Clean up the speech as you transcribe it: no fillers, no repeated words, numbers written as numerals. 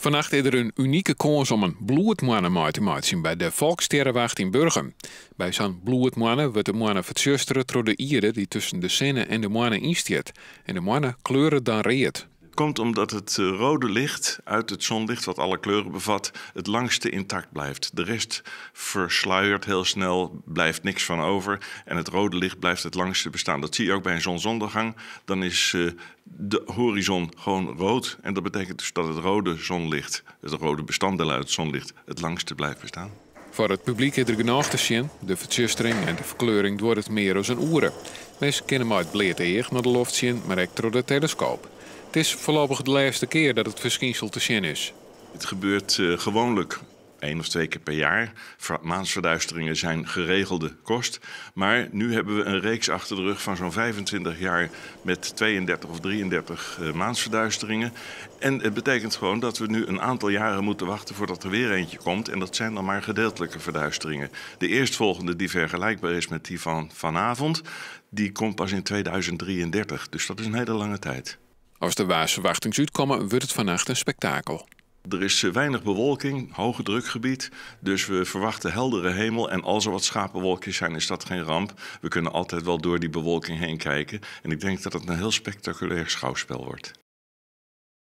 Vannacht is er een unieke kans om een bloedmoannen te maken bij de Volkssterrenwacht in Burgum. Bij zo'n bloedmoannen wordt de moannen verzusteren door de ieren die tussen de zinnen en de moannen insteekt. En de moannen kleuren dan reed. Komt omdat het rode licht uit het zonlicht, wat alle kleuren bevat, het langste intact blijft. De rest versluiert heel snel, blijft niks van over. En het rode licht blijft het langste bestaan. Dat zie je ook bij een zonsondergang. Dan is de horizon gewoon rood. En dat betekent dus dat het rode zonlicht, het rode bestanddeel uit het zonlicht, het langste blijft bestaan. Voor het publiek is er genoeg te zien. De verzustering en de verkleuring wordt het meer als een oeren. Mensen kunnen maar het bleed eeg naar de lucht zien, maar ook door de telescoop. Het is voorlopig de laatste keer dat het verschijnsel te zien is. Het gebeurt gewoonlijk 1 of 2 keer per jaar. Maansverduisteringen zijn geregelde kost. Maar nu hebben we een reeks achter de rug van zo'n 25 jaar met 32 of 33 maansverduisteringen. En het betekent gewoon dat we nu een aantal jaren moeten wachten voordat er weer eentje komt. En dat zijn dan maar gedeeltelijke verduisteringen. De eerstvolgende die vergelijkbaar is met die van vanavond, die komt pas in 2033. Dus dat is een hele lange tijd. Als de waarsverwachtings uitkomen, wordt het vannacht een spektakel. Er is weinig bewolking, hoge drukgebied, dus we verwachten heldere hemel. En als er wat schapenwolkjes zijn, is dat geen ramp. We kunnen altijd wel door die bewolking heen kijken. En ik denk dat het een heel spectaculair schouwspel wordt.